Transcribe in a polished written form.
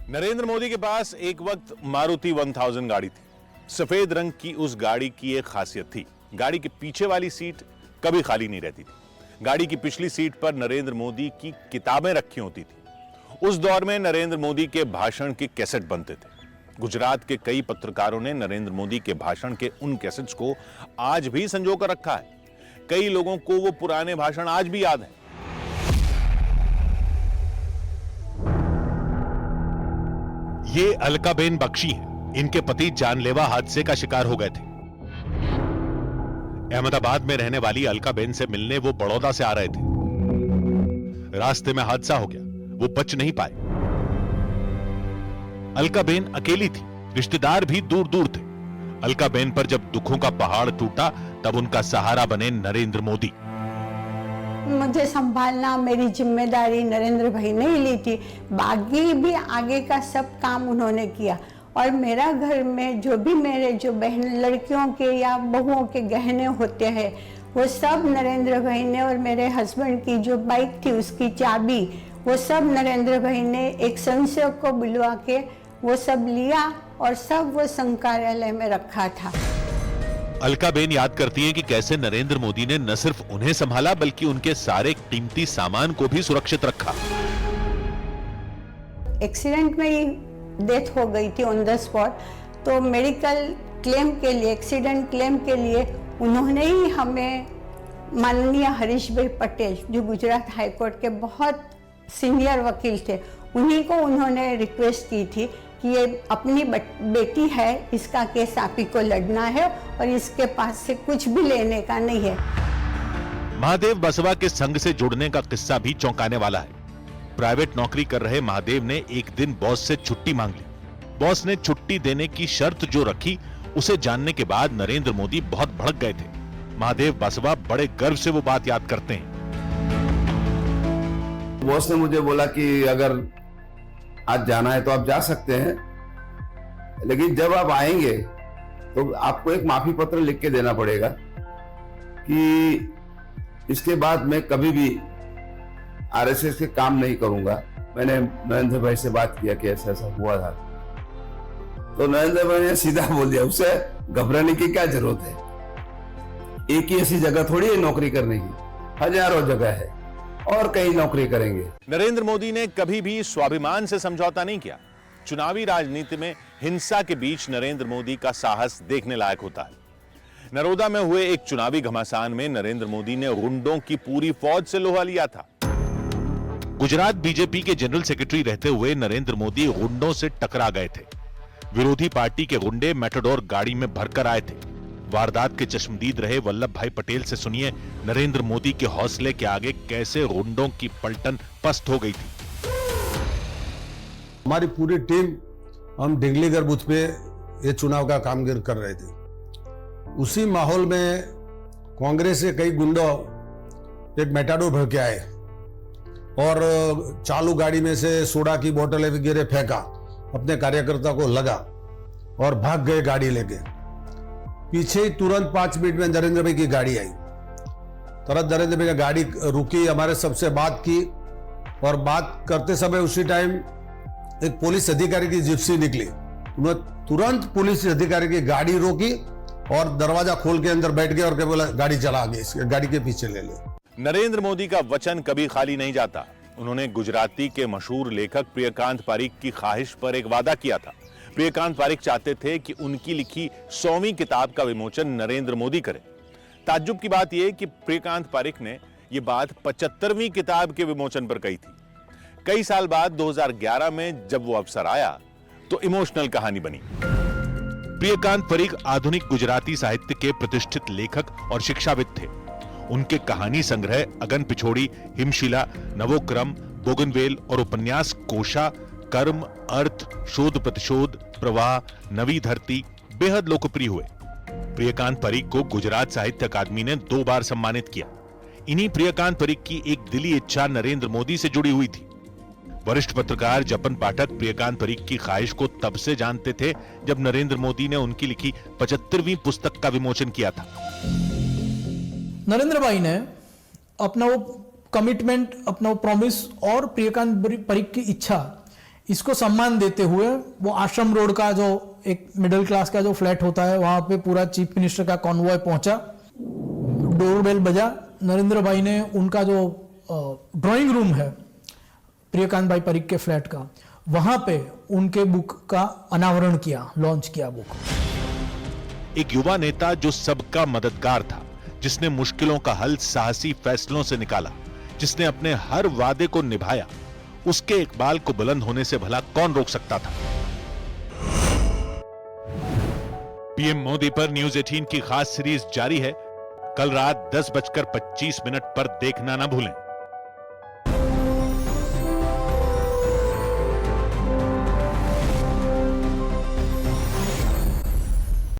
नरेंद्र मोदी के पास एक वक्त मारुति 1000 गाड़ी थी। सफेद रंग की उस गाड़ी की एक खासियत थी, गाड़ी के पीछे वाली सीट कभी खाली नहीं रहती थी। गाड़ी की पिछली सीट पर नरेंद्र मोदी की किताबें रखी होती थी। उस दौर में नरेंद्र मोदी के भाषण के कैसेट बनते थे। गुजरात के कई पत्रकारों ने नरेंद्र मोदी के भाषण के उन कैसेट्स को आज भी संजो कर रखा है। कई लोगों को वो पुराने भाषण आज भी याद हैं। ये अलकाबेन बख्शी हैं। इनके पति जानलेवा हादसे का शिकार हो गए थे। अहमदाबाद में रहने वाली अलकाबेन से मिलने वो बड़ौदा से आ रहे थे। रास्ते में हादसा हो गया, वो बच नहीं पाए। अलकाबेन अकेली थी, रिश्तेदार भी दूर दूर थे। अलकाबेन पर जब दुखों का पहाड़ टूटा तब उनका सहारा बने नरेंद्र मोदी। मुझे संभालना मेरी जिम्मेदारी नरेंद्र भाई ने ही ली थी। बाकी भी आगे का सब काम उन्होंने किया। और मेरा घर में जो भी मेरे जो बहन लड़कियों के या बहुओं के गहने होते हैं वो सब नरेंद्र भाई ने, और मेरे हस्बैंड की जो बाइक थी उसकी चाबी वो सब नरेंद्र भाई ने एक संसेवक को बुलवा के वो सब लिया और सब वो संघ कार्यालय में रखा था। अलकाबेन याद करती हैं कि कैसे नरेंद्र मोदी ने न सिर्फ उन्हें संभाला बल्कि उनके सारे कीमती सामान को भी सुरक्षित रखा। एक्सीडेंट में ही डेथ हो गई थी ऑन द स्पॉट, तो मेडिकल क्लेम के लिए, एक्सीडेंट क्लेम के लिए उन्होंने ही हमें, माननीय हरीश भाई पटेल जो गुजरात हाई कोर्ट के बहुत सीनियर वकील थे, उन्हीं को उन्होंने रिक्वेस्ट की थी कि ये अपनी बेटी है, इसका केस आप ही को लड़ना है और इसके पास से कुछ भी लेने का नहीं है। महादेव बसवा के संघ से जुड़ने का किस्सा भी चौंकाने वाला है। प्राइवेट नौकरी कर रहे महादेव ने एक दिन बॉस से छुट्टी मांग ली। बॉस ने छुट्टी देने की शर्त जो रखी उसे जानने के बाद नरेंद्र मोदी बहुत भड़क गए थे। महादेव बसवा बड़े गर्व से वो बात याद करते हैं। बॉस ने मुझे बोला कि अगर आज जाना है तो आप जा सकते हैं, लेकिन जब आप आएंगे तो आपको एक माफी पत्र लिख के देना पड़ेगा कि इसके बाद मैं कभी भी आरएसएस के काम नहीं करूंगा। मैंने नरेंद्र भाई से बात किया कि ऐसा ऐसा हुआ था, तो नरेंद्र भाई ने सीधा बोल दिया उसे घबराने की क्या जरूरत है, एक ही ऐसी जगह थोड़ी है नौकरी करने की, हजारों जगह है और कई नौकरी करेंगे। नरेंद्र मोदी ने कभी भी स्वाभिमान से समझौता नहीं किया। चुनावी राजनीति में हिंसा के बीच नरेंद्र मोदी का साहस देखने लायक होता है। नरोदा में हुए एक चुनावी घमासान में नरेंद्र मोदी ने गुंडों की पूरी फौज से लोहा लिया था। गुजरात बीजेपी के जनरल सेक्रेटरी रहते हुए नरेंद्र मोदी गुंडों से टकरा गए थे। विरोधी पार्टी के गुंडे मेटाडोर गाड़ी में भरकर आए थे। वारदात के चश्मदीद रहे वल्लभ भाई पटेल से सुनिए नरेंद्र मोदी के हौसले के आगे कैसे गुंडों की पलटन पस्त हो गई थी। हमारी पूरी टीम हम डिंगलीगढ़ बूथ पे ये चुनाव का काम कर रहे थे। उसी माहौल में कांग्रेस के कई गुंडों एक मेटाडोर भर के आए और चालू गाड़ी में से सोडा की बोतलें वगैरह फेंका, अपने कार्यकर्ता को लगा और भाग गए गाड़ी लेके। पीछे ही तुरंत 5 मिनट में नरेंद्र भाई की गाड़ी आई। तुरंत नरेंद्र भाई की गाड़ी रुकी, हमारे सबसे बात की और बात करते समय उसी टाइम एक पुलिस अधिकारी की जिप्सी निकली। उन्होंने तुरंत पुलिस अधिकारी की गाड़ी रोकी और दरवाजा खोल के अंदर बैठ गए और बोला गाड़ी चला आगे, गाड़ी के पीछे ले ले। नरेंद्र मोदी का वचन कभी खाली नहीं जाता। उन्होंने गुजराती के मशहूर लेखक प्रियकांत पारिक की ख्वाहिश पर एक वादा किया था। प्रियकांत पारिक चाहते थे कि उनकी लिखी 100वीं किताब का विमोचन नरेंद्र मोदी करें। ताज्जुब की बात यह कि प्रियकांत पारिक ने यह बात 75वीं किताब के विमोचन पर कही थी। कई साल बाद 2011 में जब वो अवसर आया तो इमोशनल कहानी बनी। प्रियकांत पारिक आधुनिक गुजराती साहित्य के प्रतिष्ठित लेखक और शिक्षाविद थे। उनके कहानी संग्रह अगन पिछोड़ी, हिमशिला, नवोक्रम, बोगनवेल और उपन्यास कोशा, कर्म, अर्थ, शोध प्रतिशोध, प्रवाह, नवी धरती बेहद लोकप्रिय हुए। प्रियकांत पारिक को गुजरात साहित्य अकादमी ने 2 बार सम्मानित किया। इन्हीं प्रियकांत पारिक की एक दिली इच्छा नरेंद्र मोदी से जुड़ी हुई थी। वरिष्ठ पत्रकार जपन पाठक प्रियकांत पारिक की ख्वाहिश को तब से जानते थे जब नरेंद्र मोदी ने उनकी लिखी 75वीं पुस्तक का विमोचन किया था। नरेंद्र भाई ने अपना वो कमिटमेंट, अपना वो प्रॉमिस और प्रियकांत पारिक की इच्छा, इसको सम्मान देते हुए वो आश्रम रोड का जो एक मिडिल क्लास का जो फ्लैट होता है वहां पे पूरा चीफ मिनिस्टर का कॉन्वॉय पहुंचा, डोरबेल बजा। नरेंद्र भाई ने उनका जो ड्राइंग रूम है प्रियकांत भाई परीख के फ्लैट का, वहां पे उनके बुक का अनावरण किया, लॉन्च किया बुक। एक युवा नेता जो सबका मददगार था, जिसने मुश्किलों का हल साहसी फैसलों से निकाला, जिसने अपने हर वादे को निभाया, उसके इकबाल को बुलंद होने से भला कौन रोक सकता था। पीएम मोदी पर न्यूज 18 की खास सीरीज जारी है। कल रात 10:25 पर देखना ना भूलें।